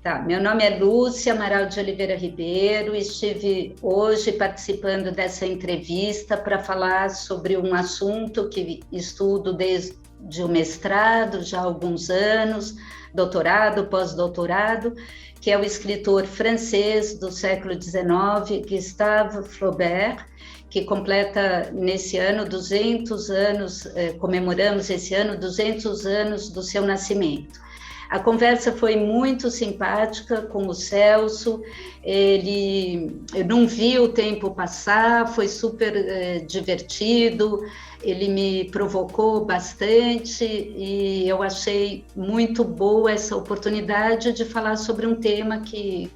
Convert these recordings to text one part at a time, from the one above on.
Tá, meu nome é Lúcia Amaral de Oliveira Ribeiro, estive hoje participando dessa entrevista para falar sobre um assunto que estudo desde o mestrado, já há alguns anos, doutorado, pós-doutorado, que é o escritor francês do século XIX, Gustave Flaubert, que completa nesse ano 200 anos, comemoramos esse ano 200 anos do seu nascimento. A conversa foi muito simpática com o Celso, eu não vi o tempo passar, foi super divertido, ele me provocou bastante e eu achei muito boa essa oportunidade de falar sobre um tema que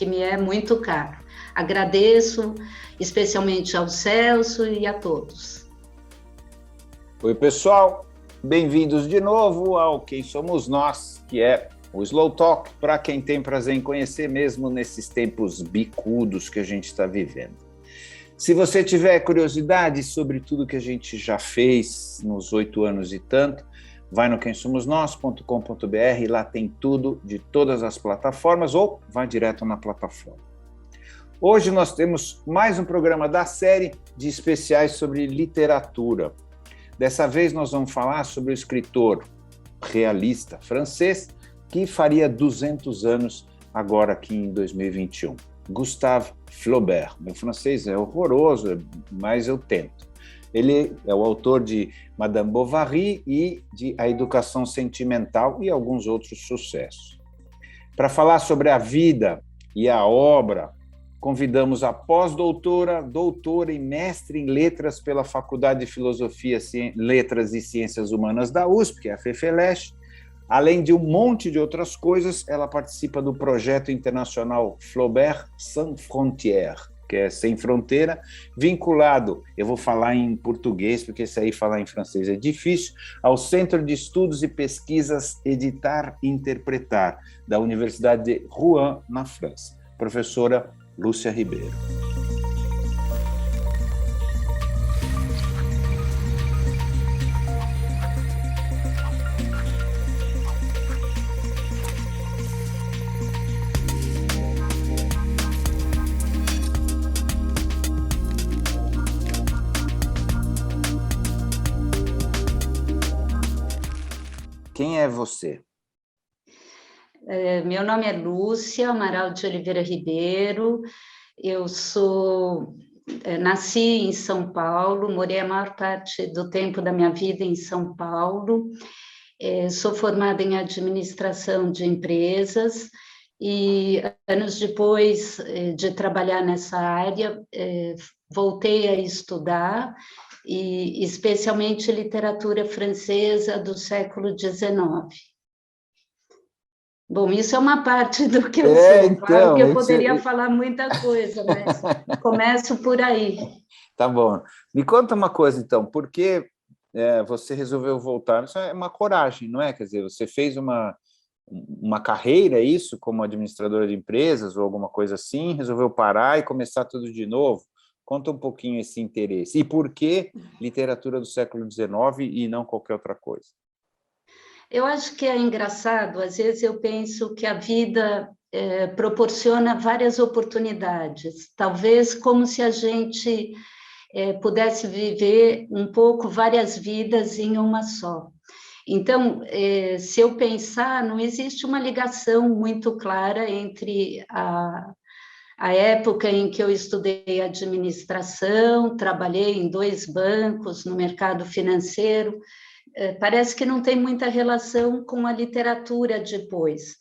me é muito caro. Agradeço especialmente ao Celso e a todos. Oi, pessoal. Bem-vindos de novo ao Quem Somos Nós, que é o Slow Talk, para quem tem prazer em conhecer mesmo nesses tempos bicudos que a gente está vivendo. Se você tiver curiosidade sobre tudo que a gente já fez nos 8 anos e tanto, vai no quemsomosnós.com.br, lá tem tudo de todas as plataformas, ou vai direto na plataforma. Hoje nós temos mais um programa da série de especiais sobre literatura. Dessa vez nós vamos falar sobre o escritor realista francês que faria 200 anos agora aqui em 2021. Gustave Flaubert. Meu francês é horroroso, mas eu tento. Ele é o autor de Madame Bovary e de A Educação Sentimental e alguns outros sucessos. Para falar sobre a vida e a obra, convidamos a pós-doutora, doutora e mestre em letras pela Faculdade de Filosofia, Letras e Ciências Humanas da USP, que é a FEFELESH. Além de um monte de outras coisas, ela participa do projeto internacional Flaubert Sans Frontières, que é Sem Fronteira, vinculado, eu vou falar em português, porque isso aí falar em francês é difícil, ao Centro de Estudos e Pesquisas Editar e Interpretar, da Universidade de Rouen, na França. Professora Lúcia Ribeiro. Quem é você? Meu nome é Lúcia Amaral de Oliveira Ribeiro, eu nasci em São Paulo, morei a maior parte do tempo da minha vida em São Paulo, sou formada em administração de empresas e anos depois de trabalhar nessa área, voltei a estudar, e especialmente literatura francesa do século XIX. Bom, isso é uma parte do que eu sou. Então, claro que eu poderia falar muita coisa, mas começo por aí. Tá bom. Me conta uma coisa, então, por que você resolveu voltar? Isso é uma coragem, não é? Quer dizer, você fez uma carreira, isso, como administradora de empresas ou alguma coisa assim, resolveu parar e começar tudo de novo? Conta um pouquinho esse interesse. E por que literatura do século XIX e não qualquer outra coisa? Eu acho que é engraçado, às vezes eu penso que a vida proporciona várias oportunidades, talvez como se a gente pudesse viver um pouco várias vidas em uma só. Então, se eu pensar, não existe uma ligação muito clara entre a época em que eu estudei administração, trabalhei em 2 bancos no mercado financeiro, parece que não tem muita relação com a literatura depois,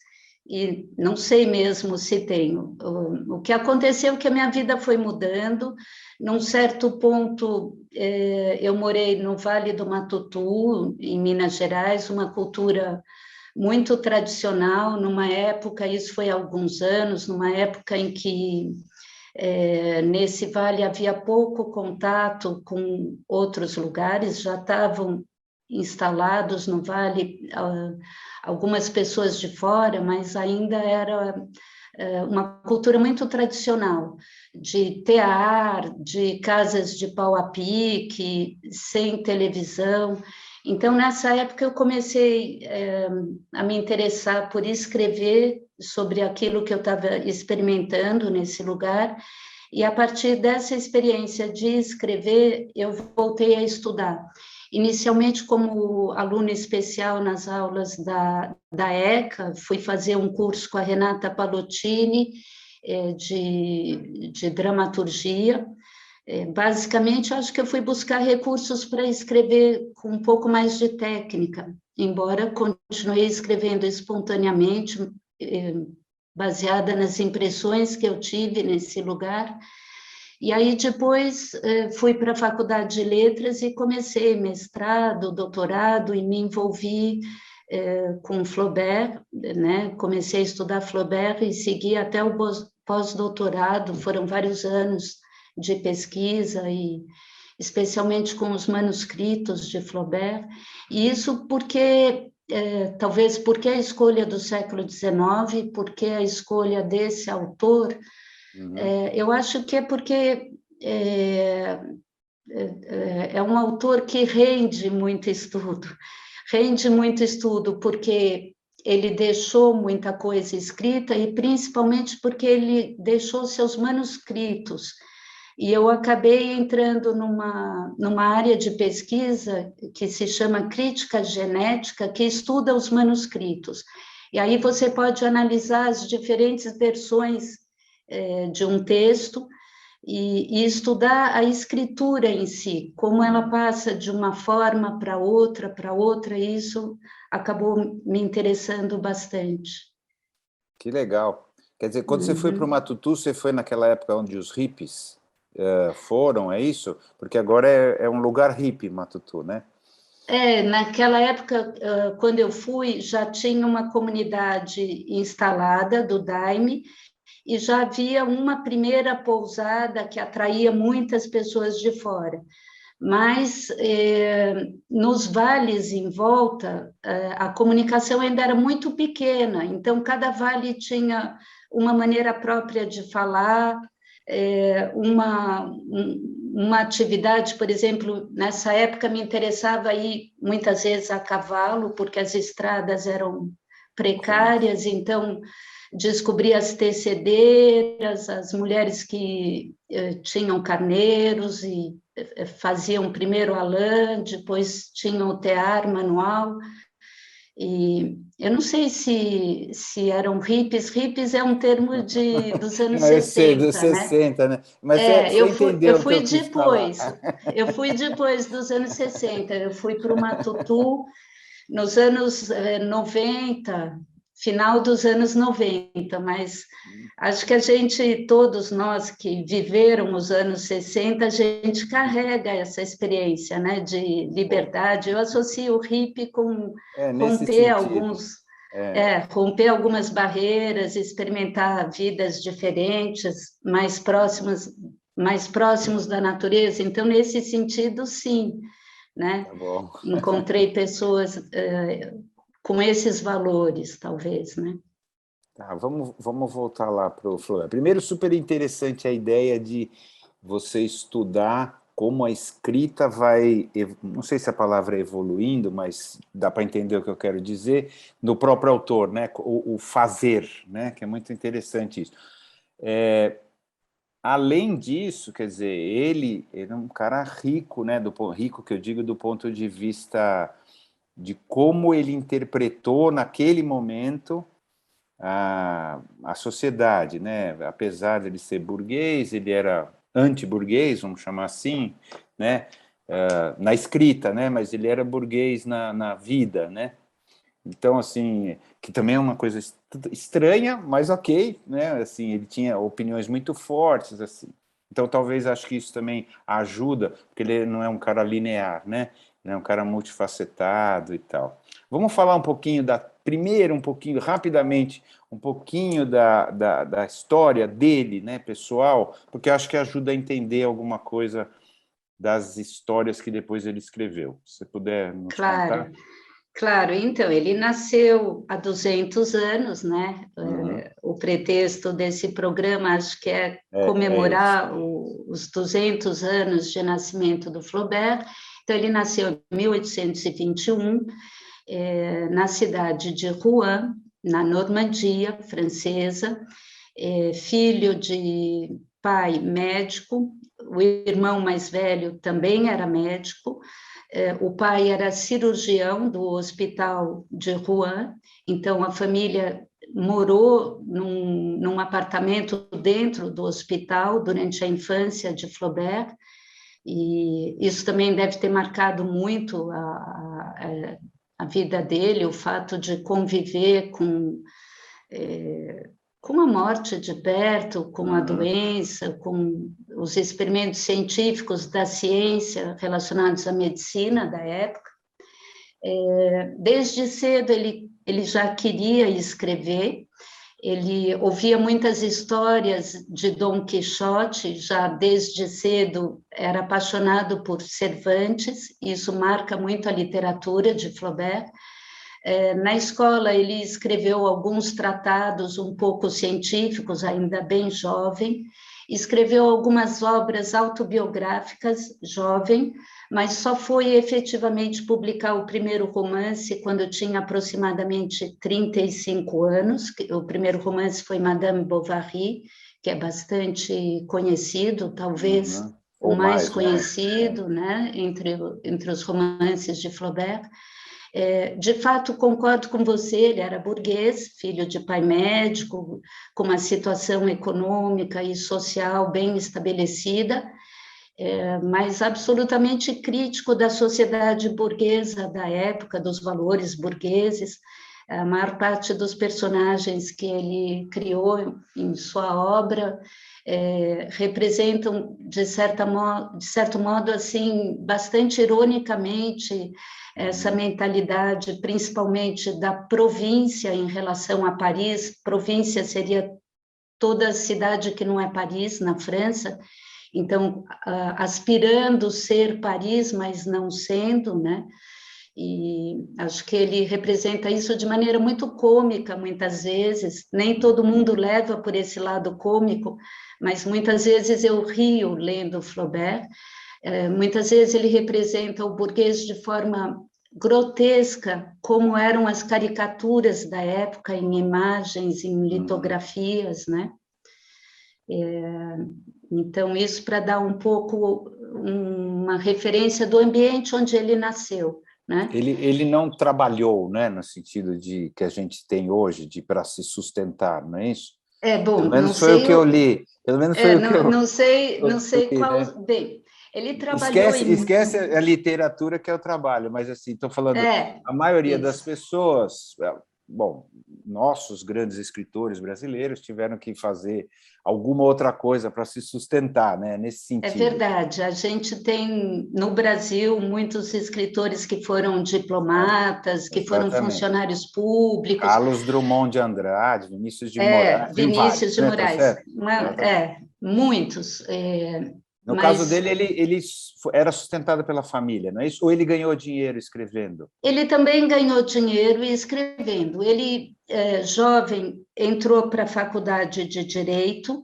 e não sei mesmo se tem. O que aconteceu é que a minha vida foi mudando, num certo ponto eu morei no Vale do Matutu, em Minas Gerais, uma cultura muito tradicional, numa época, isso foi há alguns anos, numa época em que nesse vale havia pouco contato com outros lugares, já estavam instalados no vale algumas pessoas de fora, mas ainda era uma cultura muito tradicional, de tear, de casas de pau a pique, sem televisão. Então, nessa época, eu comecei a me interessar por escrever sobre aquilo que eu estava experimentando nesse lugar, e a partir dessa experiência de escrever, eu voltei a estudar. Inicialmente, como aluna especial nas aulas da ECA, fui fazer um curso com a Renata Palottini, de dramaturgia. Basicamente, acho que eu fui buscar recursos para escrever com um pouco mais de técnica, embora continuei escrevendo espontaneamente, baseada nas impressões que eu tive nesse lugar. E aí depois fui para a Faculdade de Letras e comecei mestrado, doutorado, e me envolvi com Flaubert, né? Comecei a estudar Flaubert e segui até o pós-doutorado, foram vários anos de pesquisa, e especialmente com os manuscritos de Flaubert, e isso porque, talvez porque a escolha do século XIX, porque a escolha desse autor, eu acho que é porque é um autor que rende muito estudo, porque ele deixou muita coisa escrita, e principalmente porque ele deixou seus manuscritos. E eu acabei entrando numa área de pesquisa que se chama crítica genética, que estuda os manuscritos. E aí você pode analisar as diferentes versões de um texto e estudar a escritura em si, como ela passa de uma forma para outra, e isso acabou me interessando bastante. Que legal. Quer dizer, quando você foi para o Matutu, você foi naquela época onde os hippies foram, é isso? Porque agora é um lugar hippie, Matutu, né? Naquela época, quando eu fui, já tinha uma comunidade instalada do Daime, e já havia uma primeira pousada que atraía muitas pessoas de fora. Mas nos vales em volta, a comunicação ainda era muito pequena, então cada vale tinha uma maneira própria de falar, uma atividade, por exemplo, nessa época me interessava ir muitas vezes a cavalo, porque as estradas eram precárias, então descobri as tecedeiras, as mulheres que tinham carneiros e faziam primeiro a lã, depois tinham o tear manual, e eu não sei se eram hippies é um termo dos anos Não, eu sei, 60, dos né? 60, né? Mas você Eu entendeu o que fui eu quis falar. depois, eu fui depois dos anos 60, eu fui para o Matutu nos anos 90, final dos anos 90, mas acho que todos nós que viveram os anos 60, a gente carrega essa experiência, né, de liberdade. Eu associo o hippie com Nesse romper sentido. romper algumas barreiras, experimentar vidas diferentes, mais próximos da natureza. Então, nesse sentido, sim, né? Tá bom. Encontrei pessoas com esses valores, talvez, né? Tá, vamos voltar lá para o Florian. Primeiro, super interessante a ideia de você estudar como a escrita vai, não sei se a palavra é evoluindo, mas dá para entender o que eu quero dizer, do próprio autor, né? O fazer, né? Que é muito interessante isso. Além disso, quer dizer, ele é um cara rico, né? Rico que eu digo do ponto de vista de como ele interpretou naquele momento a sociedade, né? Apesar de ele ser burguês, ele era anti-burguês, vamos chamar assim, né? Na escrita, né? Mas ele era burguês na vida, né? Então, assim, que também é uma coisa estranha, mas ok, né? Assim, ele tinha opiniões muito fortes, assim. Então, talvez acho que isso também ajuda, porque ele não é um cara linear, né? Ele é um cara multifacetado e tal. Vamos falar um pouquinho primeiro, um pouquinho, rapidamente, um pouquinho da história dele, né, pessoal, porque acho que ajuda a entender alguma coisa das histórias que depois ele escreveu. Se você puder nos contar. Claro, então, ele nasceu há 200 anos, né? O pretexto desse programa, acho que é É isso. comemorar os 200 anos de nascimento do Flaubert. Então, ele nasceu em 1821, na cidade de Rouen, na Normandia francesa, filho de pai médico, o irmão mais velho também era médico, o pai era cirurgião do hospital de Rouen, então a família morou num apartamento dentro do hospital durante a infância de Flaubert, e isso também deve ter marcado muito a vida dele, o fato de conviver com a morte de perto, com a doença, com os experimentos científicos da ciência relacionados à medicina da época. Desde cedo ele já queria escrever, ele ouvia muitas histórias de Dom Quixote, já desde cedo era apaixonado por Cervantes, isso marca muito a literatura de Flaubert. Na escola, ele escreveu alguns tratados um pouco científicos, ainda bem jovem, escreveu algumas obras autobiográficas, jovem, mas só foi efetivamente publicar o primeiro romance quando tinha aproximadamente 35 anos. O primeiro romance foi Madame Bovary, que é bastante conhecido, talvez o mais conhecido, né, entre os romances de Flaubert. De fato, concordo com você, ele era burguês, filho de pai médico, com uma situação econômica e social bem estabelecida, mas absolutamente crítico da sociedade burguesa da época, dos valores burgueses. A maior parte dos personagens que ele criou em sua obra representam, de certo modo, assim, bastante ironicamente, essa mentalidade, principalmente da província em relação a Paris. Província seria toda cidade que não é Paris, na França, então, aspirando ser Paris, mas não sendo, né? E acho que ele representa isso de maneira muito cômica, muitas vezes. Nem todo mundo leva por esse lado cômico, mas muitas vezes eu rio lendo Flaubert. Muitas vezes ele representa o burguês de forma grotesca, como eram as caricaturas da época, em imagens, em litografias, né? Então, isso para dar um pouco uma referência do ambiente onde ele nasceu, né? Ele não trabalhou, né, no sentido de que a gente tem hoje, de para se sustentar, não é isso? Bom, pelo menos não foi sei o que eu li. Pelo menos foi o que eu não sei li, qual... né? Bem, ele trabalhou Esquece a literatura que é o trabalho, mas assim, estou falando, a maioria isso. das pessoas, bom, nossos grandes escritores brasileiros tiveram que fazer alguma outra coisa para se sustentar, né? Nesse sentido. É verdade, a gente tem no Brasil muitos escritores que foram diplomatas, que foram funcionários públicos. Carlos Drummond de Andrade, Vinícius de Moraes, Vinícius de Moraes, tá muitos. No caso dele, ele era sustentado pela família, não é isso? Ou ele ganhou dinheiro escrevendo? Ele também ganhou dinheiro escrevendo. Ele, jovem, entrou para a faculdade de Direito,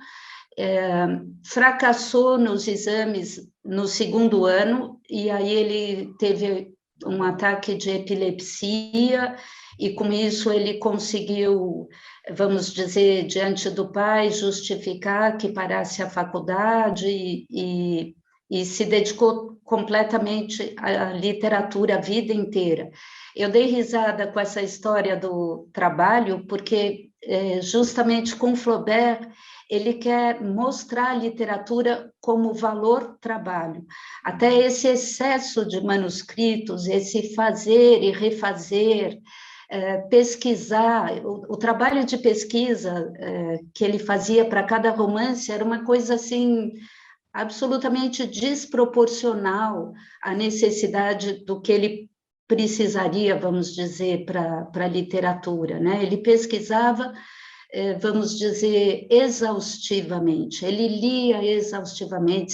fracassou nos exames no segundo ano, e aí ele teve um ataque de epilepsia, e com isso ele conseguiu, vamos dizer, diante do pai, justificar que parasse a faculdade e se dedicou completamente à literatura a vida inteira. Eu dei risada com essa história do trabalho, porque justamente com Flaubert, ele quer mostrar a literatura como valor trabalho. Até esse excesso de manuscritos, esse fazer e refazer, pesquisar, o trabalho de pesquisa que ele fazia para cada romance era uma coisa assim absolutamente desproporcional à necessidade do que ele precisaria, vamos dizer, para a literatura, né? Ele pesquisava, vamos dizer, exaustivamente, ele lia exaustivamente,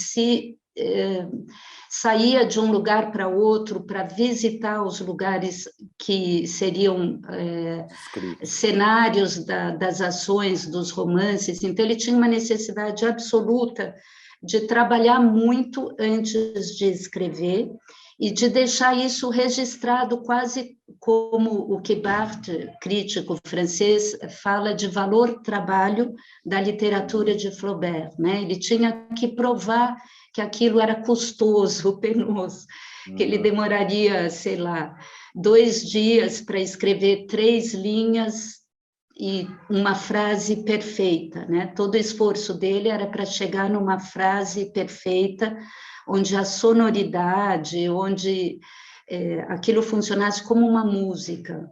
saía de um lugar para outro para visitar os lugares que seriam cenários das ações, dos romances. Então, ele tinha uma necessidade absoluta de trabalhar muito antes de escrever, e de deixar isso registrado quase como o que Barthes, crítico francês, fala de valor-trabalho da literatura de Flaubert, né? Ele tinha que provar que aquilo era custoso, penoso, que ele demoraria, sei lá, 2 dias para escrever 3 linhas e uma frase perfeita, né? Todo o esforço dele era para chegar numa frase perfeita, onde a sonoridade, onde aquilo funcionasse como uma música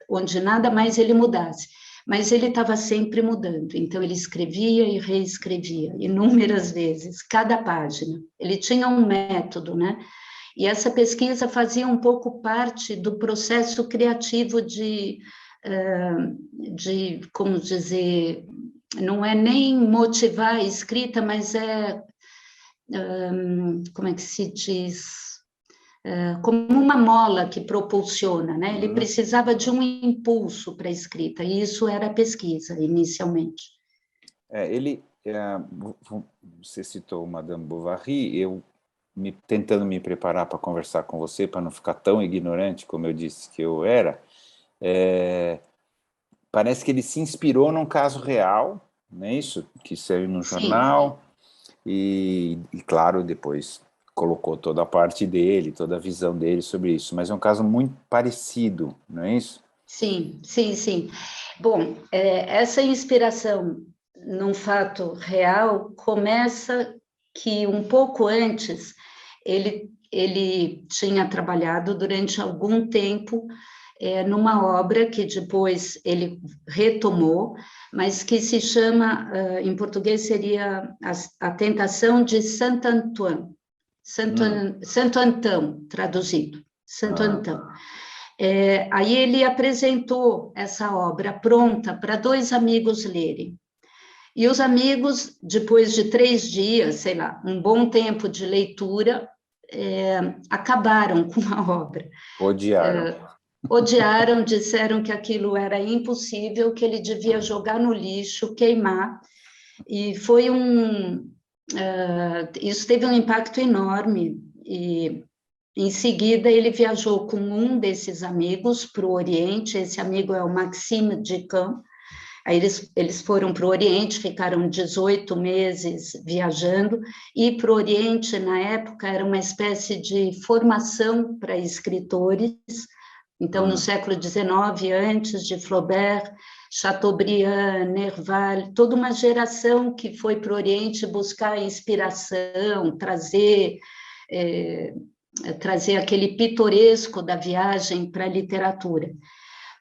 onde nada mais ele mudasse. Mas ele estava sempre mudando, então ele escrevia e reescrevia, inúmeras vezes, cada página. Ele tinha um método, né? E essa pesquisa fazia um pouco parte do processo criativo de como dizer, não é nem motivar a escrita, mas como é que se diz? Como uma mola que propulsiona, né? Ele precisava de um impulso para a escrita, e isso era a pesquisa, inicialmente. Você citou Madame Bovary, eu tentando me preparar para conversar com você, para não ficar tão ignorante como eu disse que eu era, parece que ele se inspirou num caso real, não é isso? Que saiu no jornal, e claro, depois colocou toda a parte dele, toda a visão dele sobre isso, mas é um caso muito parecido, não é isso? Sim, sim, sim. Bom, essa inspiração num fato real começa que um pouco antes ele tinha trabalhado durante algum tempo numa obra que depois ele retomou, mas que se chama, em português seria A Tentação de Saint-Antoine, Santo Antão, traduzido, Santo Antão. Aí ele apresentou essa obra pronta para 2 amigos lerem. E os amigos, depois de 3 dias, sei lá, um bom tempo de leitura, acabaram com a obra. Odiaram, disseram que aquilo era impossível, que ele devia jogar no lixo, queimar, e foi isso teve um impacto enorme, e em seguida ele viajou com um desses amigos para o Oriente, esse amigo é o Maxime Duchamp. Aí eles foram para o Oriente, ficaram 18 meses viajando, e para o Oriente, na época, era uma espécie de formação para escritores. Então, no século XIX, antes de Flaubert, Chateaubriand, Nerval, toda uma geração que foi para o Oriente buscar inspiração, trazer aquele pitoresco da viagem para a literatura.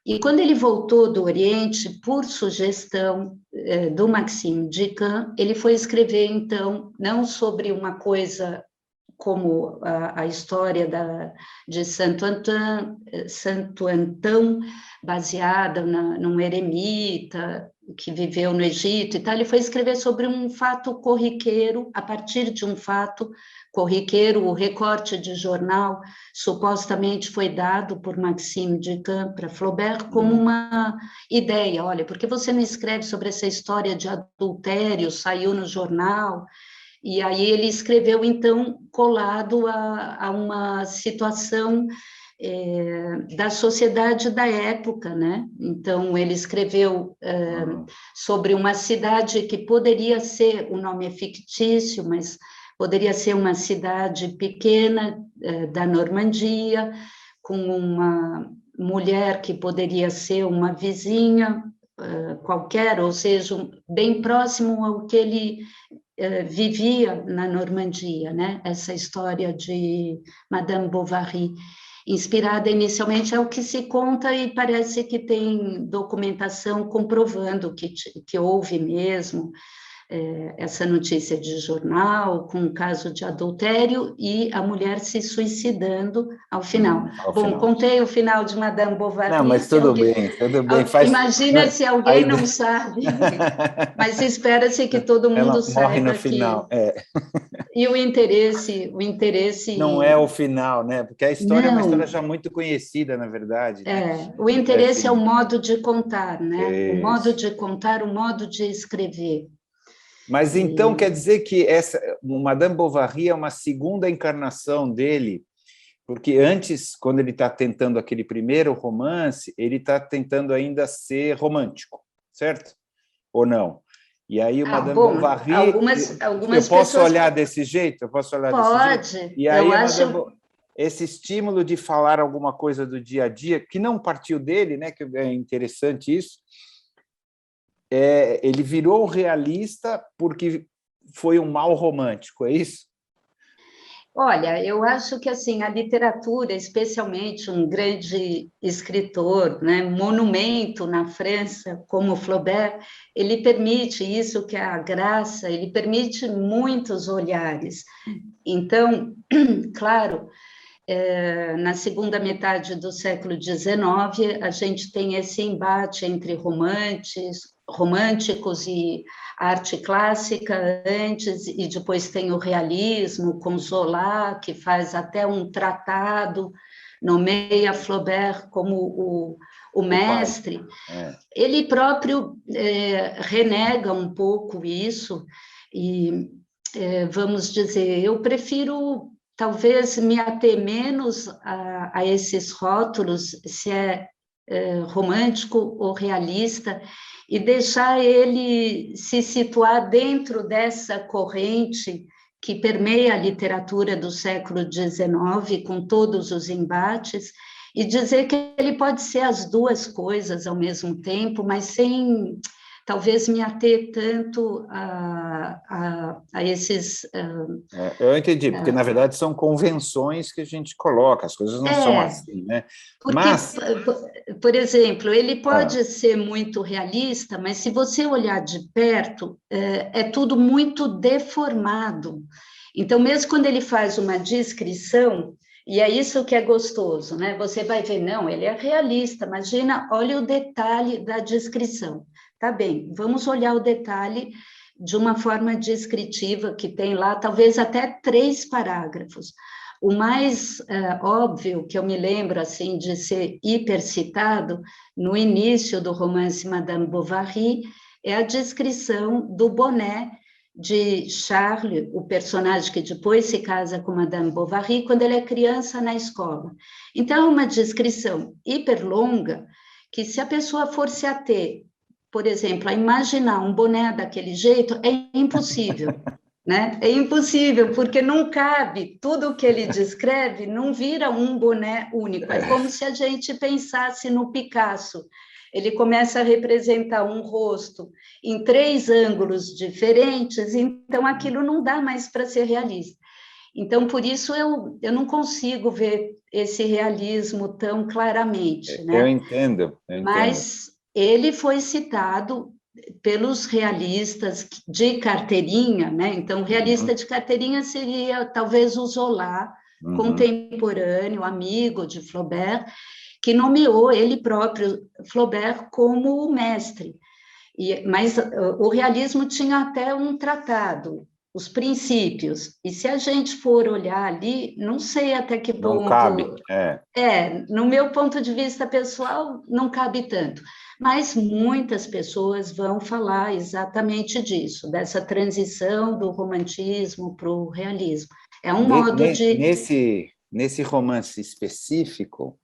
E quando ele voltou do Oriente, por sugestão do Maxime Duchamp, ele foi escrever, então, não sobre uma coisa como a história de Santo Antão, baseada num eremita que viveu no Egito e tal. Ele foi escrever sobre um fato corriqueiro, a partir de um fato corriqueiro. O recorte de jornal supostamente foi dado por Maxime Duchamp para Flaubert como uma ideia. Olha, por que você não escreve sobre essa história de adultério, saiu no jornal? E aí ele escreveu, então, colado a uma situação da sociedade da época, né? Então, ele escreveu sobre uma cidade que poderia ser, o nome é fictício, mas poderia ser uma cidade pequena da Normandia, com uma mulher que poderia ser uma vizinha qualquer, ou seja, bem próximo ao que ele vivia na Normandia, né? Essa história de Madame Bovary, inspirada inicialmente é o que se conta, e parece que tem documentação comprovando que houve mesmo essa notícia de jornal, com um caso de adultério, e a mulher se suicidando ao final. Contei o final de Madame Bovary. Não, mas tudo bem. Imagina se alguém não sabe, mas espera-se que todo mundo ela saiba morre no final. E o interesse... Não é o final, né? Porque a história é uma história já muito conhecida, na verdade. O interesse é o modo de contar, né? O modo de contar, o modo de escrever. Mas então quer dizer que o Madame Bovary é uma segunda encarnação dele, Porque antes, quando ele está tentando aquele primeiro romance, ele está tentando ainda ser romântico, certo? Ou não? E aí o Madame Bom, Bovary, eu algumas posso pessoas... olhar desse jeito? Eu posso olhar desse jeito? Pode, E aí eu acho... esse estímulo de falar alguma coisa do dia a dia, que não partiu dele, né? Que é interessante isso, ele virou realista porque foi um mal romântico, é isso? Olha, eu acho que assim a literatura, especialmente um grande escritor, né, monumento na França, como Flaubert, ele permite isso que é a graça, ele permite muitos olhares. Então, claro, na segunda metade do século XIX, a gente tem esse embate entre românticos e arte clássica antes, e depois tem o realismo, com Zola, que faz até um tratado, nomeia Flaubert como o mestre. Ele próprio renega um pouco isso, e vamos dizer, eu prefiro talvez me ater menos a esses rótulos, se é romântico ou realista, e deixar ele se situar dentro dessa corrente que permeia a literatura do século XIX, com todos os embates, e dizer que ele pode ser as duas coisas ao mesmo tempo, mas sem talvez me ater tanto a esses... Eu entendi, porque na verdade são convenções que a gente coloca, as coisas não são assim, né? Porque, por exemplo, ele pode ser muito realista, mas se você olhar de perto, é tudo muito deformado. Então, mesmo quando ele faz uma descrição, e é isso que é gostoso, né? Você vai ver, não, ele é realista, imagina, olha o detalhe da descrição. Tá bem, vamos olhar o detalhe de uma forma descritiva, que tem lá talvez até 3 parágrafos. O mais óbvio que eu me lembro assim de ser hipercitado no início do romance Madame Bovary é a descrição do boné de Charles, o personagem que depois se casa com Madame Bovary, quando ele é criança na escola. Então, é uma descrição hiperlonga que, se a pessoa for se ater, por exemplo, a imaginar um boné daquele jeito, é impossível. Né? É impossível, porque não cabe, tudo o que ele descreve não vira um boné único, é como se a gente pensasse no Picasso, ele começa a representar um rosto em 3 ângulos diferentes, então aquilo não dá mais para ser realista. Então, por isso, eu não consigo ver esse realismo tão claramente, né? Eu entendo. Mas ele foi citado pelos realistas de carteirinha, né? Então, realista de carteirinha seria talvez o Zola, contemporâneo, amigo de Flaubert, que nomeou ele próprio, Flaubert, como o mestre. Mas o realismo tinha até um tratado, os princípios, e se a gente for olhar ali, não sei até que ponto... Não cabe, no meu ponto de vista pessoal, não cabe tanto, mas muitas pessoas vão falar exatamente disso, dessa transição do romantismo para o realismo. É um modo de... Nesse romance específico,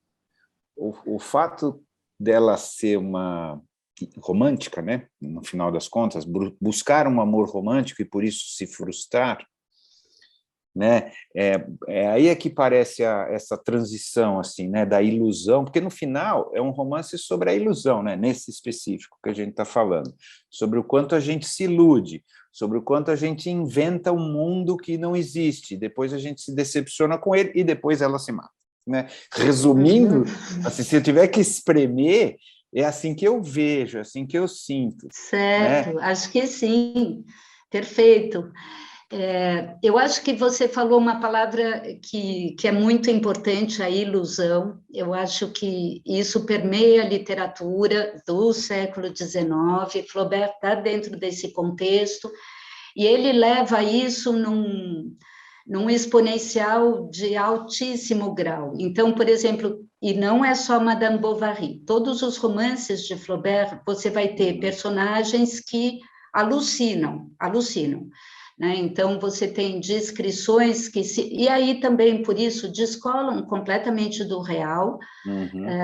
o fato dela ser uma romântica, né? No final das contas, buscar um amor romântico e por isso se frustrar, né? Aí é que parece essa transição assim, né? Da ilusão, porque no final é um romance sobre a ilusão, né? Nesse específico que a gente está falando, sobre o quanto a gente se ilude, sobre o quanto a gente inventa um mundo que não existe, depois a gente se decepciona com ele e depois ela se mata, né? Resumindo, assim, se eu tiver que espremer, é assim que eu vejo, é assim que eu sinto. Certo, né? acho que sim, perfeito. Eu acho que você falou uma palavra que é muito importante, a ilusão. Eu acho que isso permeia a literatura do século XIX. Flaubert está dentro desse contexto, e ele leva isso num exponencial de altíssimo grau. Então, por exemplo, e não é só Madame Bovary, todos os romances de Flaubert, você vai ter personagens que alucinam. né? Então, você tem descrições que e aí também, por isso, descolam completamente do real,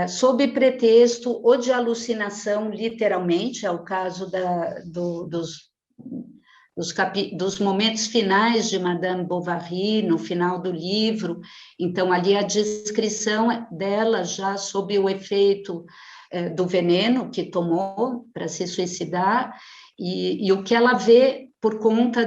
sob pretexto ou de alucinação, literalmente, é o caso dos momentos finais de Madame Bovary, no final do livro. Então, ali a descrição dela já sob o efeito do veneno que tomou para se suicidar, e o que ela vê por conta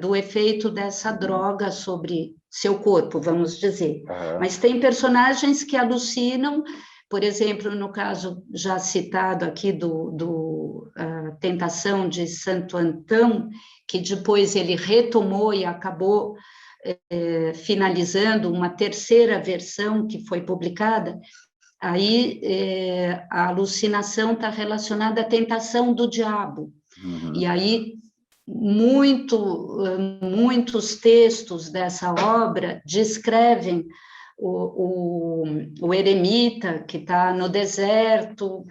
do efeito dessa droga sobre seu corpo, vamos dizer. Mas tem personagens que alucinam, por exemplo, no caso já citado aqui do Tentação de Santo Antão, que depois ele retomou e acabou finalizando uma terceira versão que foi publicada. Aí a alucinação está relacionada à tentação do diabo. E aí muitos textos dessa obra descrevem o eremita que está no deserto,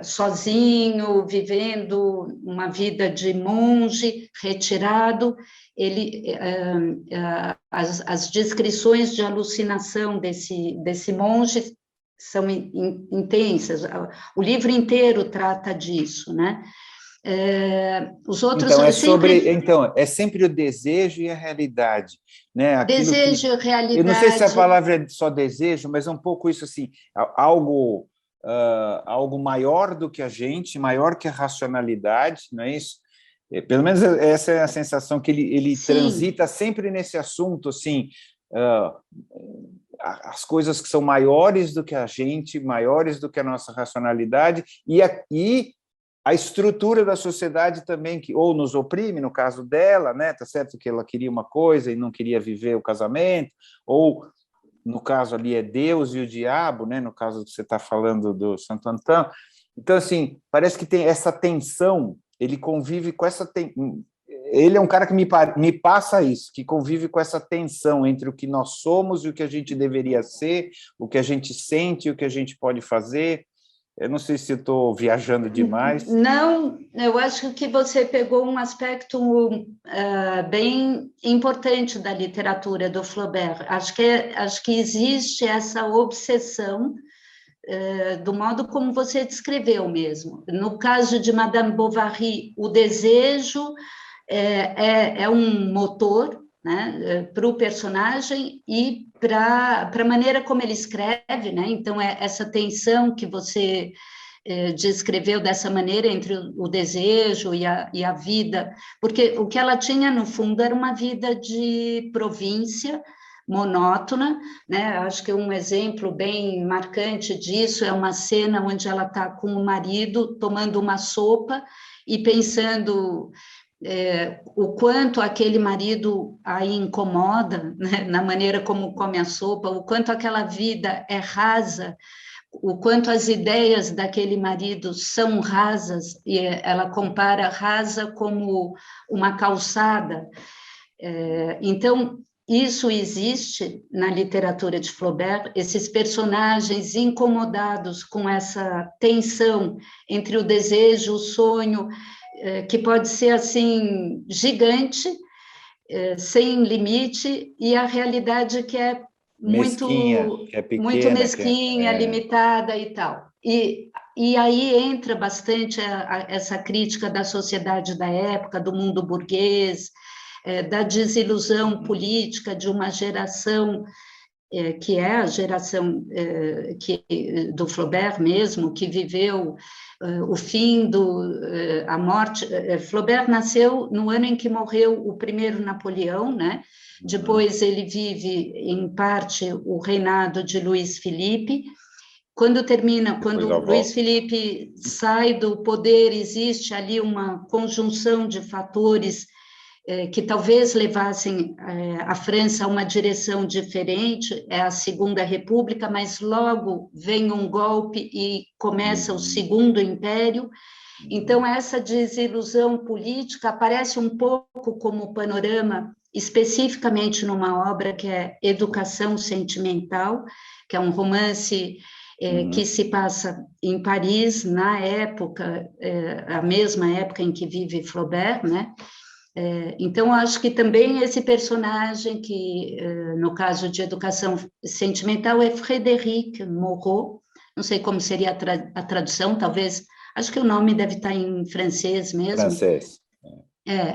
sozinho, vivendo uma vida de monge, retirado. As descrições de alucinação desse monge são intensas. O livro inteiro trata disso, né? Os outros então é sempre o desejo e a realidade, né? Desejo e realidade. Eu não sei se a palavra é só desejo, mas é um pouco isso, assim, algo maior do que a gente, maior que a racionalidade, não é isso? Pelo menos essa é a sensação que ele transita sempre nesse assunto, assim, as coisas que são maiores do que a gente, maiores do que a nossa racionalidade, e a estrutura da sociedade também, que ou nos oprime, no caso dela, né? Tá certo que ela queria uma coisa e não queria viver o casamento, ou, no caso ali, é Deus e o diabo, né? No caso que você está falando do Santo Antão. Então, assim, parece que tem essa tensão, ele convive com essa... Ele é um cara que me passa isso, que convive com essa tensão entre o que nós somos e o que a gente deveria ser, o que a gente sente e o que a gente pode fazer. Eu não sei se eu estou viajando demais. Não, eu acho que você pegou um aspecto bem importante da literatura do Flaubert. Acho que existe essa obsessão do modo como você descreveu mesmo. No caso de Madame Bovary, o desejo é um motor, né, para o personagem e para a maneira como ele escreve, né? Então, essa tensão que você descreveu dessa maneira entre o desejo e a vida, porque o que ela tinha, no fundo, era uma vida de província, monótona, né? Acho que um exemplo bem marcante disso é uma cena onde ela está com o marido tomando uma sopa e pensando... o quanto aquele marido a incomoda, né, na maneira como come a sopa, o quanto aquela vida é rasa, o quanto as ideias daquele marido são rasas, e ela compara rasa como uma calçada. Então, isso existe na literatura de Flaubert, esses personagens incomodados com essa tensão entre o desejo, o sonho, que pode ser assim gigante, sem limite, e a realidade que é mesquinha, que é pequena, muito mesquinha, limitada e tal. E aí entra bastante essa crítica da sociedade da época, do mundo burguês, da desilusão política de uma geração que é a geração do Flaubert mesmo, que viveu o fim a morte. Flaubert nasceu no ano em que morreu o primeiro Napoleão, né? Depois ele vive, em parte, o reinado de Luís Filipe. Quando Luís Filipe sai do poder, existe ali uma conjunção de fatores que talvez levassem a França a uma direção diferente, é a Segunda República, mas logo vem um golpe e começa o Segundo Império. Então, essa desilusão política aparece um pouco como panorama, especificamente numa obra que é Educação Sentimental, que é um romance que se passa em Paris, na época, a mesma época em que vive Flaubert, né? Então, acho que também esse personagem, que no caso de educação sentimental, é Frédéric Moreau, não sei como seria a tradução, talvez, acho que o nome deve estar em francês mesmo. Francês.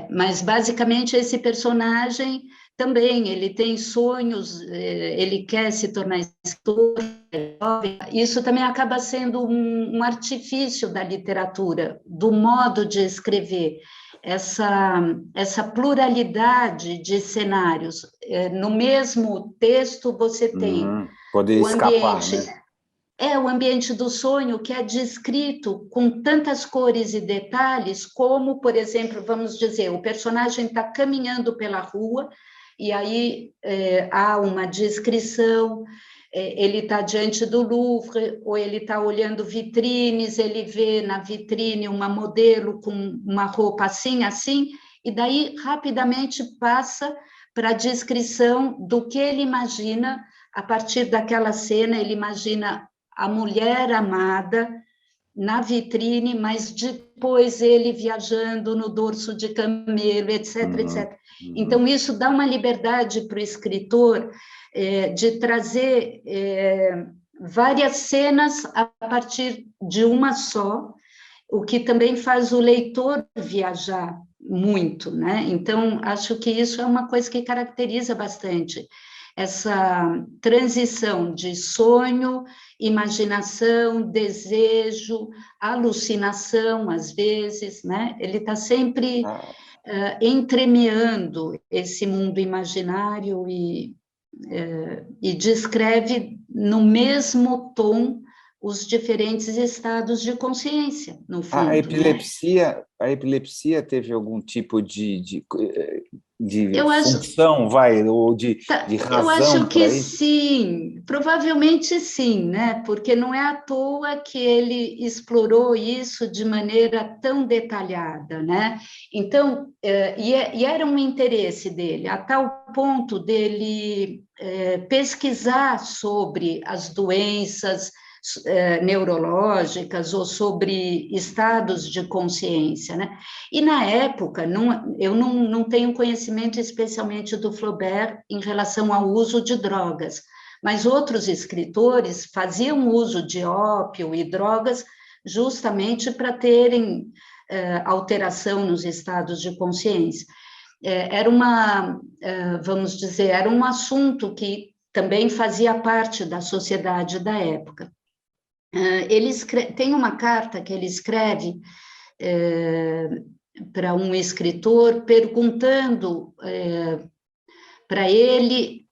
Mas basicamente esse personagem também, ele tem sonhos, ele quer se tornar escritor, isso também acaba sendo um artifício da literatura, do modo de escrever, essa pluralidade de cenários. No mesmo texto você tem poder o escapar, ambiente... né? O ambiente do sonho que é descrito com tantas cores e detalhes, como, por exemplo, vamos dizer, o personagem está caminhando pela rua, e aí há uma descrição, ele está diante do Louvre, ou ele está olhando vitrines, ele vê na vitrine uma modelo com uma roupa assim, assim, e daí rapidamente passa para a descrição do que ele imagina. A partir daquela cena, ele imagina a mulher amada na vitrine, mas depois ele viajando no dorso de camelo, etc, etc. Então, isso dá uma liberdade para o escritor de trazer várias cenas a partir de uma só, o que também faz o leitor viajar muito, né? Então, acho que isso é uma coisa que caracteriza bastante essa transição de sonho, imaginação, desejo, alucinação, às vezes, né? Ele está sempre entremeando esse mundo imaginário e descreve no mesmo tom os diferentes estados de consciência, no fundo. A epilepsia teve algum tipo de função, ou de razão? Eu acho que isso? sim, provavelmente sim, né? Porque não é à toa que ele explorou isso de maneira tão detalhada, né? Então, e era um interesse dele, a tal ponto dele pesquisar sobre as doenças neurológicas ou sobre estados de consciência, né? E na época, eu não tenho conhecimento especialmente do Flaubert em relação ao uso de drogas, mas outros escritores faziam uso de ópio e drogas justamente para terem alteração nos estados de consciência. Era vamos dizer, era um assunto que também fazia parte da sociedade da época. Tem uma carta que ele escreve para um escritor perguntando para ele,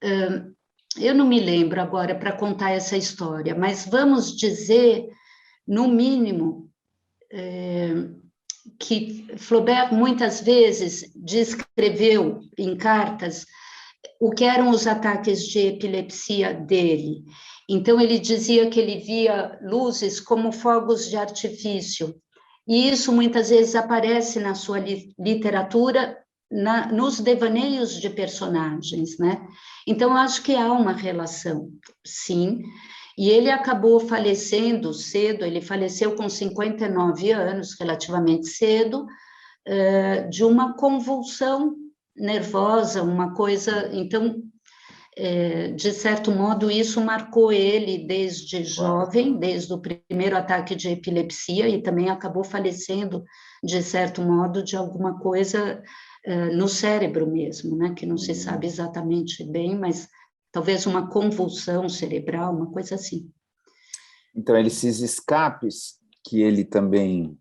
eu não me lembro agora para contar essa história, mas vamos dizer, no mínimo, que Flaubert muitas vezes descreveu em cartas o que eram os ataques de epilepsia dele. Então, ele dizia que ele via luzes como fogos de artifício, e isso muitas vezes aparece na sua literatura, nos devaneios de personagens, né? Então, acho que há uma relação, sim, e ele acabou falecendo cedo, ele faleceu com 59 anos, relativamente cedo, de uma convulsão nervosa, uma coisa, então, de certo modo, isso marcou ele desde jovem, desde o primeiro ataque de epilepsia, e também acabou falecendo, de certo modo, de alguma coisa no cérebro mesmo, né, que não se sabe exatamente bem, mas talvez uma convulsão cerebral, uma coisa assim. Então, esses escapes que ele também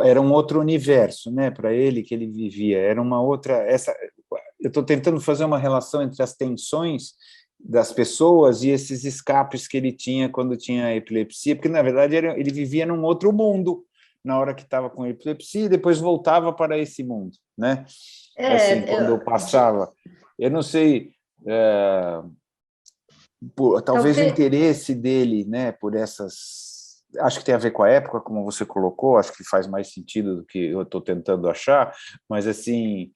era um outro universo, né, para ele, que ele vivia, era uma outra... Eu estou tentando fazer uma relação entre as tensões das pessoas e esses escapes que ele tinha quando tinha epilepsia, porque, na verdade, ele vivia num outro mundo na hora que estava com epilepsia e depois voltava para esse mundo, né? Assim, quando eu passava... Eu não sei... talvez o interesse dele, né, por essas... Acho que tem a ver com a época, como você colocou, acho que faz mais sentido do que eu estou tentando achar, mas, assim...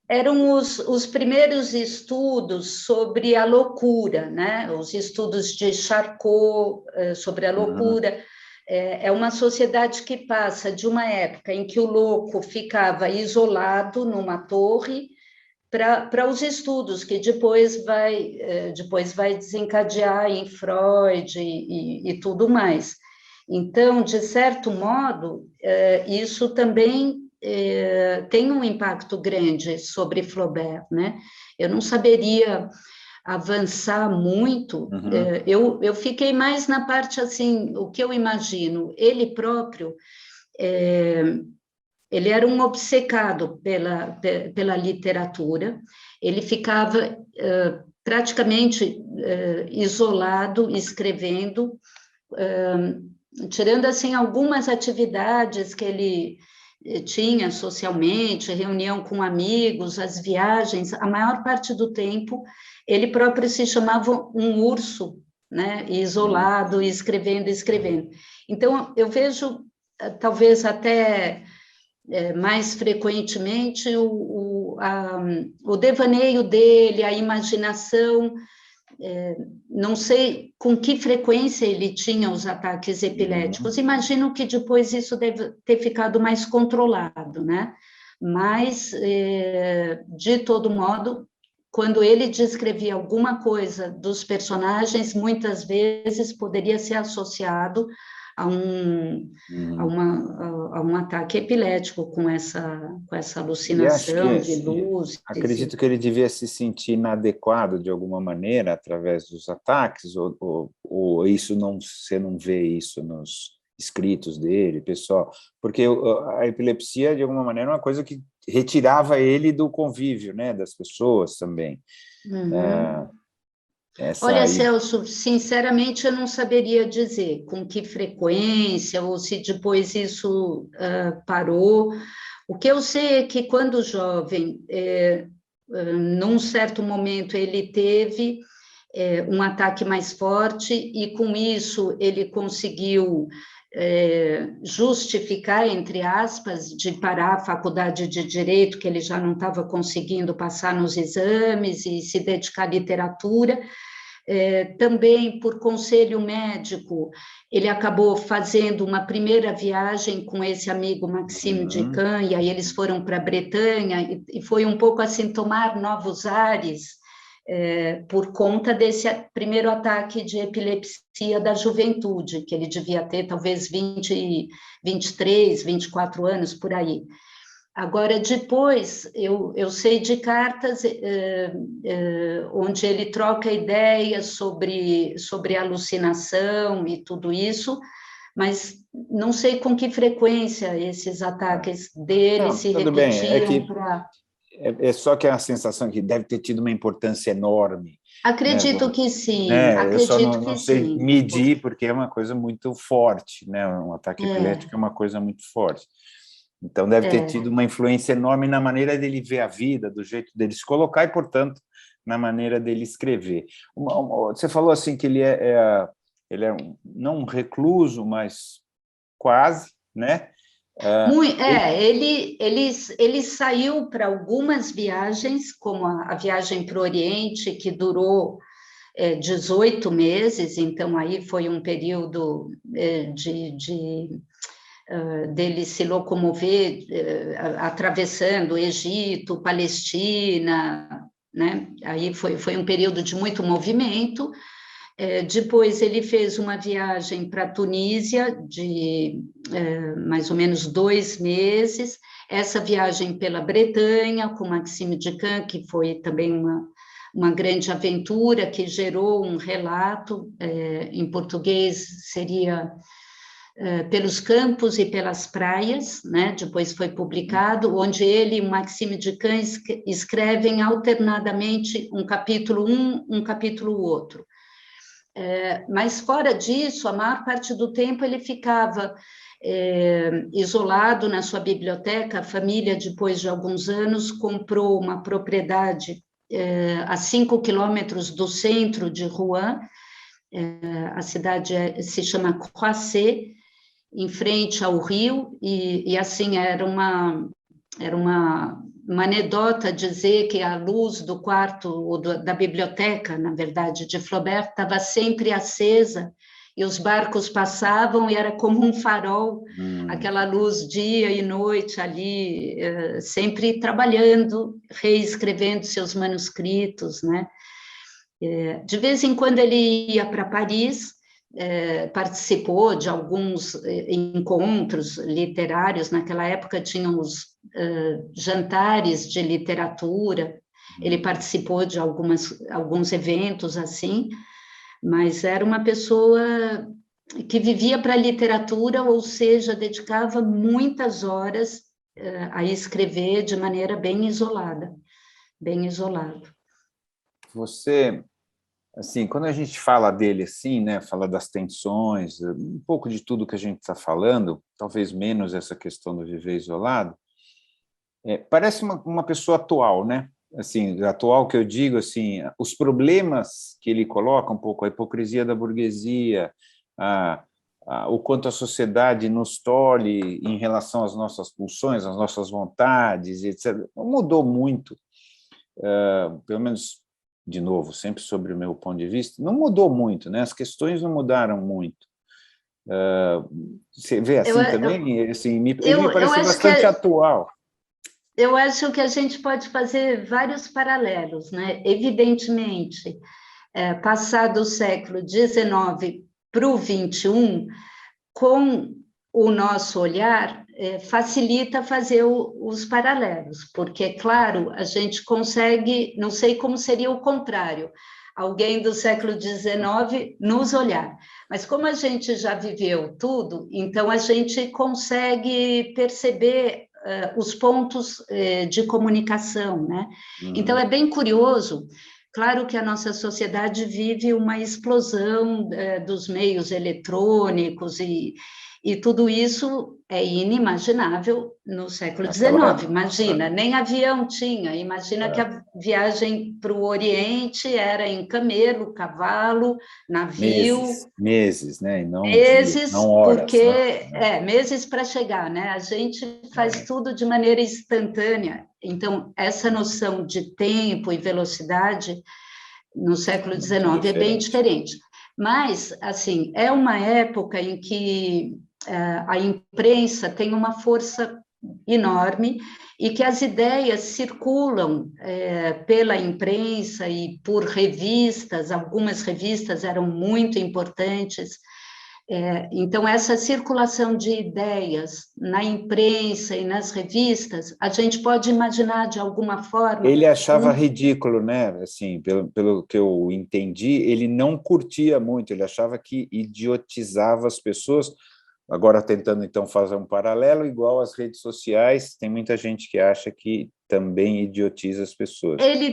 Eram os primeiros estudos sobre a loucura, né? Os estudos de Charcot sobre a loucura. É uma sociedade que passa de uma época em que o louco ficava isolado numa torre para os estudos, que depois vai desencadear em Freud e tudo mais. Então, de certo modo, isso também tem um impacto grande sobre Flaubert, né? Eu não saberia avançar muito, eu fiquei mais na parte, assim, o que eu imagino, ele próprio, ele era um obcecado pela literatura, ele ficava praticamente isolado, escrevendo, tirando, assim, algumas atividades que ele tinha socialmente, reunião com amigos, as viagens, a maior parte do tempo, ele próprio se chamava um urso, né, isolado, escrevendo. Então, eu vejo, talvez até mais frequentemente, o devaneio dele, a imaginação, não sei com que frequência ele tinha os ataques epiléticos, imagino que depois isso deve ter ficado mais controlado, né? Mas, de todo modo, quando ele descrevia alguma coisa dos personagens, muitas vezes poderia ser associado a um ataque epilético com essa alucinação de luz. Acredito que ele devia se sentir inadequado de alguma maneira através dos ataques, ou isso você não vê isso nos escritos dele, pessoal? Porque a epilepsia, de alguma maneira, é uma coisa que retirava ele do convívio, né, das pessoas também. Olha, Celso, sinceramente eu não saberia dizer com que frequência ou se depois isso parou. O que eu sei é que quando jovem, num certo momento ele teve um ataque mais forte e com isso ele conseguiu justificar, entre aspas, de parar a faculdade de Direito, que ele já não estava conseguindo passar nos exames e se dedicar à literatura. Também por conselho médico, ele acabou fazendo uma primeira viagem com esse amigo Maxime Ducamp, e aí eles foram para a Bretanha, e foi um pouco assim, tomar novos ares, por conta desse primeiro ataque de epilepsia da juventude, que ele devia ter talvez 23, 24 anos, por aí. Agora, depois, eu sei de cartas onde ele troca ideias sobre alucinação e tudo isso, mas não sei com que frequência esses ataques dele se repetiam para... É só que é a sensação que deve ter tido uma importância enorme. Acredito que sim, eu só não sei medir, porque é uma coisa muito forte, né? Um ataque epilético é uma coisa muito forte. Então, deve ter tido uma influência enorme na maneira dele ver a vida, do jeito dele se colocar e, portanto, na maneira dele escrever. Você falou assim que ele é não um recluso, mas quase, né? Ele saiu para algumas viagens, como a viagem para o Oriente, que durou 18 meses, então aí foi um período dele se locomover, atravessando Egito, Palestina, né? Aí foi um período de muito movimento. Depois ele fez uma viagem para a Tunísia de mais ou menos 2 meses, essa viagem pela Bretanha com Maxime Ducamp, que foi também uma grande aventura, que gerou um relato, em português seria Pelos Campos e pelas Praias, né? Depois foi publicado, onde ele e o Maxime Ducamp escrevem alternadamente um capítulo um capítulo outro. Mas fora disso, a maior parte do tempo ele ficava isolado na sua biblioteca. A família, depois de alguns anos, comprou uma propriedade a 5 quilômetros do centro de Rouen. A cidade se chama Croisset, em frente ao rio, e assim, era uma anedota dizer que a luz do quarto, ou da biblioteca, na verdade, de Flaubert, estava sempre acesa, e os barcos passavam e era como um farol, aquela luz dia e noite ali, sempre trabalhando, reescrevendo seus manuscritos, né? De vez em quando ele ia para Paris, participou de alguns encontros literários, naquela época tinham os jantares de literatura, ele participou de alguns eventos assim, mas era uma pessoa que vivia para a literatura, ou seja, dedicava muitas horas a escrever de maneira bem isolada, bem isolado. Você, assim, quando a gente fala dele assim, né, fala das tensões, um pouco de tudo que a gente está falando, talvez menos essa questão do viver isolado, parece uma pessoa atual, né? Assim, atual que eu digo, assim, os problemas que ele coloca um pouco, a hipocrisia da burguesia, o quanto a sociedade nos tolhe em relação às nossas pulsões, às nossas vontades, etc. Não mudou muito, pelo menos, de novo, sempre sobre o meu ponto de vista, não mudou muito, né? As questões não mudaram muito. Você vê assim também? Assim, ele me parece bastante atual. Eu acho que a gente pode fazer vários paralelos, né? Evidentemente, passado o século XIX para o XXI, com o nosso olhar, facilita fazer os paralelos, porque, claro, a gente consegue, não sei como seria o contrário, alguém do século XIX nos olhar, mas como a gente já viveu tudo, então a gente consegue perceber os pontos de comunicação, né? Então é bem curioso. Claro que a nossa sociedade vive uma explosão dos meios eletrônicos e tudo isso é inimaginável no século XIX. Imagina, nem avião tinha. Imagina que a viagem para o Oriente era em camelo, cavalo, navio. Meses, né? E não meses, dias, não horas. Porque né? Meses para chegar, né? A gente faz tudo de maneira instantânea. Então, essa noção de tempo e velocidade no século XIX é bem diferente. Mas, assim, é uma época em que a imprensa tem uma força enorme e que as ideias circulam pela imprensa e por revistas, algumas revistas eram muito importantes. Então, essa circulação de ideias na imprensa e nas revistas, a gente pode imaginar de alguma forma... Ele achava ridículo, né? Assim, pelo que eu entendi, ele não curtia muito, ele achava que idiotizava as pessoas. Agora, tentando, então, fazer um paralelo, igual às redes sociais, tem muita gente que acha que também idiotiza as pessoas. Ele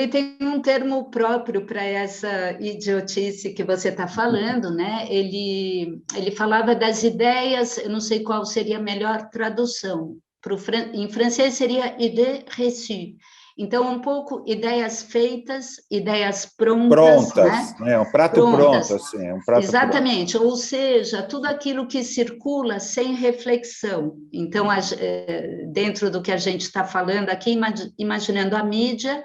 tem um termo próprio para essa idiotice que você está falando, né? Ele falava das ideias, eu não sei qual seria a melhor tradução, em francês seria idée reçue. Então, um pouco ideias feitas, ideias prontas, né? Um prato pronto, assim, um prato exatamente, pronto. ou seja, tudo aquilo que circula sem reflexão. Então, dentro do que a gente está falando aqui, imaginando a mídia,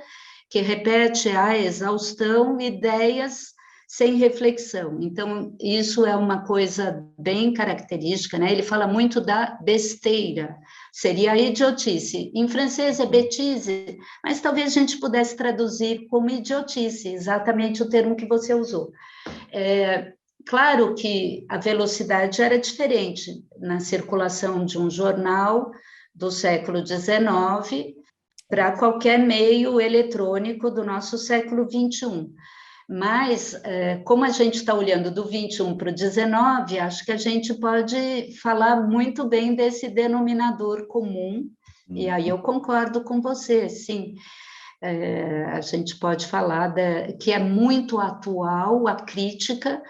que repete a exaustão ideias sem reflexão. Então, isso é uma coisa bem característica, né? Ele fala muito da besteira, seria a idiotice. Em francês é bêtise, mas talvez a gente pudesse traduzir como idiotice, exatamente o termo que você usou. Claro que a velocidade era diferente na circulação de um jornal do século XIX para qualquer meio eletrônico do nosso século XXI. Mas, como a gente está olhando do 21 para o 19, acho que a gente pode falar muito bem desse denominador comum, e aí eu concordo com você, sim. A gente pode falar que é muito atual a crítica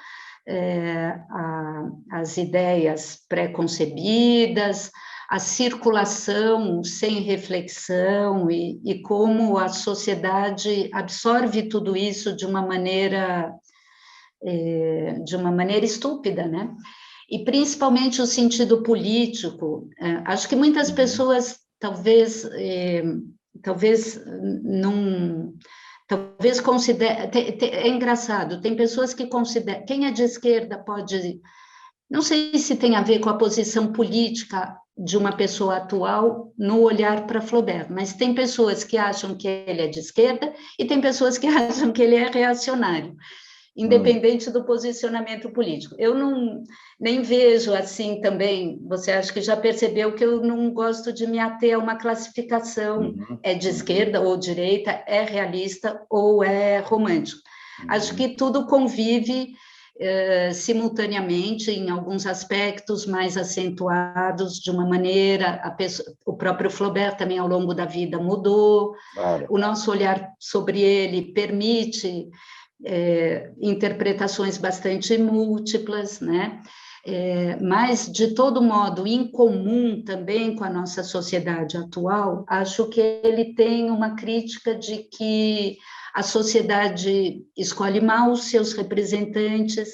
às ideias pré-concebidas, a circulação sem reflexão e como a sociedade absorve tudo isso de uma maneira estúpida, né? E principalmente o sentido político. Acho que muitas pessoas talvez Talvez considere... É engraçado, tem pessoas que consideram... Quem é de esquerda pode... Não sei se tem a ver com a posição política de uma pessoa atual no olhar para Flaubert, mas tem pessoas que acham que ele é de esquerda e tem pessoas que acham que ele é reacionário, independente do posicionamento político. Eu não nem vejo assim também, você acha que já percebeu que eu não gosto de me ater a uma classificação, é de esquerda ou direita, é realista ou é romântico. Acho que tudo convive simultaneamente, em alguns aspectos mais acentuados, de uma maneira, o próprio Flaubert também ao longo da vida mudou, claro. O nosso olhar sobre ele permite interpretações bastante múltiplas, né? Mas, de todo modo, em comum também com a nossa sociedade atual, acho que ele tem uma crítica de que a sociedade escolhe mal os seus representantes,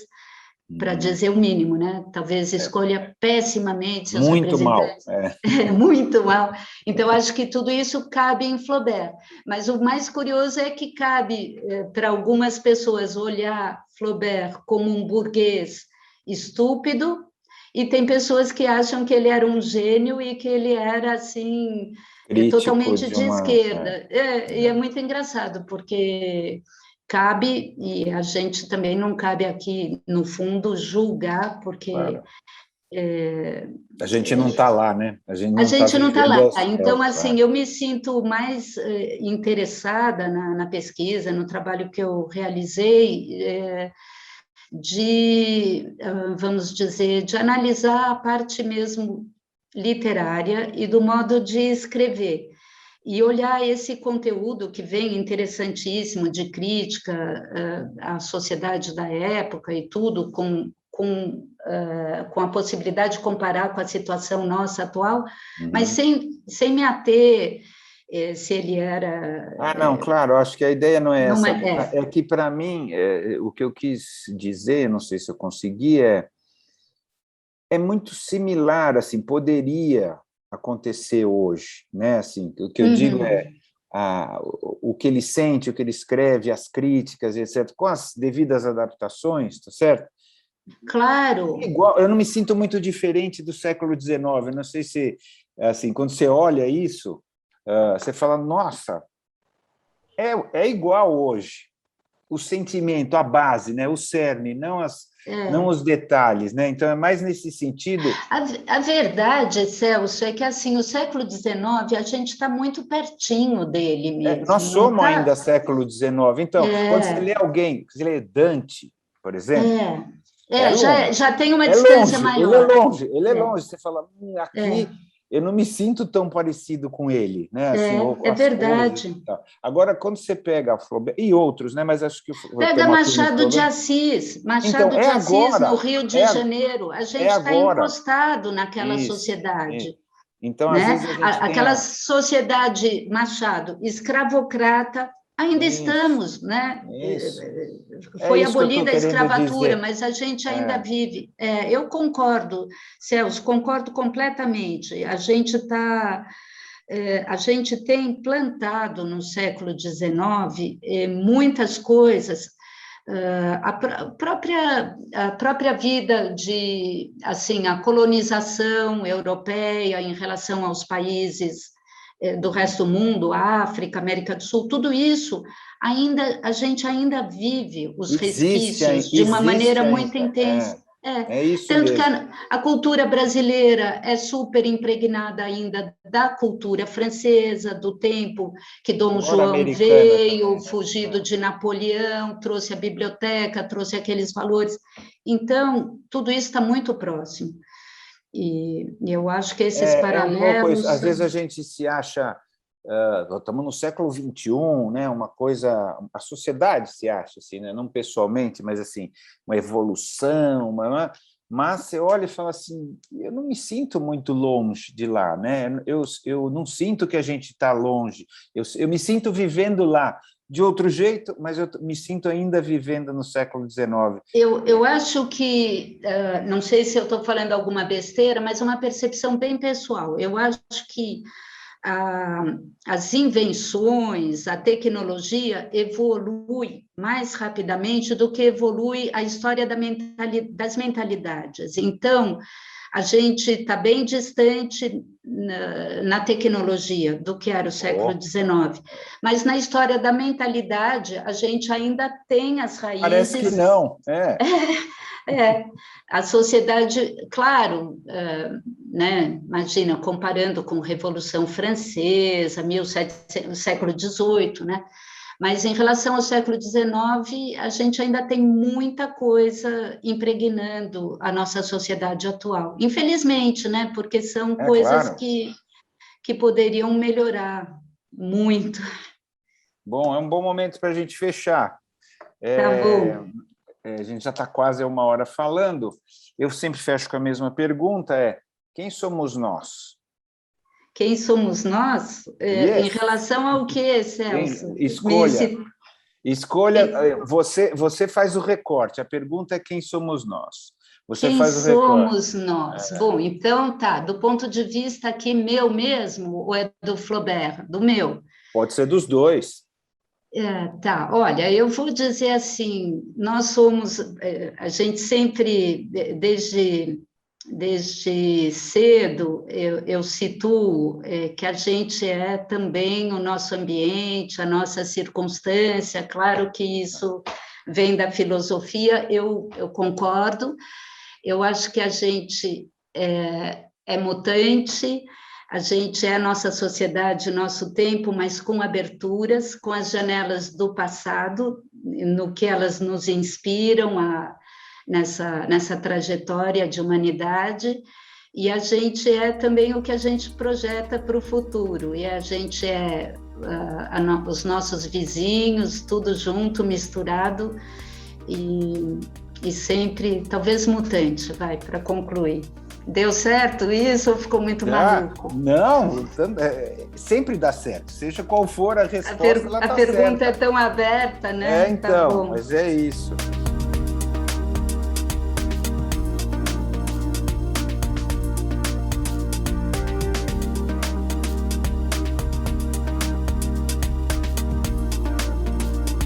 para dizer o mínimo, né? Talvez escolha pessimamente seus muito representantes. Mal. Muito mal. Então, acho que tudo isso cabe em Flaubert. Mas o mais curioso é que cabe para algumas pessoas olhar Flaubert como um burguês estúpido, e tem pessoas que acham que ele era um gênio e que ele era, assim, totalmente de esquerda. E é muito engraçado, porque cabe, e a gente também não cabe aqui, no fundo, julgar, porque... Claro. A gente não está lá, né? A gente não está lá. Então, assim, eu me sinto mais interessada na pesquisa, no trabalho que eu realizei, vamos dizer, de analisar a parte mesmo literária e do modo de escrever. E olhar esse conteúdo que vem interessantíssimo de crítica à sociedade da época e tudo, com a possibilidade de comparar com a situação nossa atual, mas sem me ater se ele era... não, claro, acho que a ideia não é essa. É que, para mim, o que eu quis dizer, não sei se eu consegui, é muito similar, assim, poderia acontecer hoje, né? Assim, o que eu digo é o que ele sente, o que ele escreve, as críticas, etc., com as devidas adaptações, tá certo? Claro. Igual, eu não me sinto muito diferente do século XIX. Eu não sei se, assim, quando você olha isso, você fala, nossa, é igual hoje. O sentimento, a base, né? O cerne, não os detalhes, né? Então, é mais nesse sentido... A verdade, Celso, é que, assim, o século XIX, a gente está muito pertinho dele mesmo. Nós somos ainda século XIX. Então, quando você lê alguém, você lê Dante, por exemplo... já tem uma distância maior. Ele é longe. Você fala, aqui eu não me sinto tão parecido com ele, né? Assim, é verdade. Agora, quando você pega a Flaubert e outros, né? Mas acho que pega Machado de Assis, no Rio de Janeiro, a gente está encostado naquela sociedade. Então, né? Às vezes a gente aquela sociedade, Machado, escravocrata. Ainda estamos, né? Foi abolida a escravatura, mas a gente ainda vive. Eu concordo, Celso, concordo completamente. A gente tem plantado no século XIX muitas coisas. A própria vida assim, a colonização europeia em relação aos países do resto do mundo, África, América do Sul, tudo isso, a gente ainda vive os resquícios de uma maneira muito intensa. Isso Tanto mesmo. que a cultura brasileira é super impregnada ainda da cultura francesa, do tempo que Dom João veio, fugido de Napoleão, trouxe a biblioteca, trouxe aqueles valores. Então, tudo isso está muito próximo. E eu acho que esses paralelos... Às vezes a gente se acha... estamos no século XXI, né? Uma coisa... A sociedade se acha, assim, né? Não pessoalmente, mas assim, uma evolução, mas você olha e fala assim, eu não me sinto muito longe de lá, né? Eu não sinto que a gente está longe, eu me sinto vivendo lá, de outro jeito, mas eu me sinto ainda vivendo no século XIX. Eu acho que, não sei se eu estou falando alguma besteira, mas é uma percepção bem pessoal. Eu acho que as invenções, a tecnologia evolui mais rapidamente do que evolui a história das mentalidades. Então, a gente está bem distante na tecnologia do que era o século XIX, mas na história da mentalidade, a gente ainda tem as raízes... Parece que não, a sociedade, claro, né, imagina, comparando com a Revolução Francesa, século XVIII, né? Mas em relação ao século XIX, a gente ainda tem muita coisa impregnando a nossa sociedade atual. Infelizmente, né? Porque são coisas claro. que poderiam melhorar muito. Bom, é um bom momento para a gente fechar. Tá bom. A gente já está quase 1 hora falando. Eu sempre fecho com a mesma pergunta, quem somos nós? Quem somos nós? Em relação ao quê, Celso? Escolha, você faz o recorte, a pergunta é quem somos nós. Você quem faz o recorte. Somos nós? Bom, então tá, do ponto de vista aqui meu mesmo, ou é do Flaubert? Do meu? Pode ser dos dois. Tá, olha, eu vou dizer assim, nós somos, a gente sempre, desde cedo, eu situo que a gente é também o nosso ambiente, a nossa circunstância, claro que isso vem da filosofia, eu concordo, eu acho que a gente é mutante, a gente é a nossa sociedade, o nosso tempo, mas com aberturas, com as janelas do passado, no que elas nos inspiram nessa trajetória de humanidade, e a gente é também o que a gente projeta para o futuro, e a gente é os nossos vizinhos, tudo junto, misturado, e sempre, talvez mutante, para concluir. Deu certo isso ou ficou muito maluco? Não, sempre dá certo. Seja qual for a resposta, ela tá pergunta certa. É tão aberta, né? Então, mas é isso.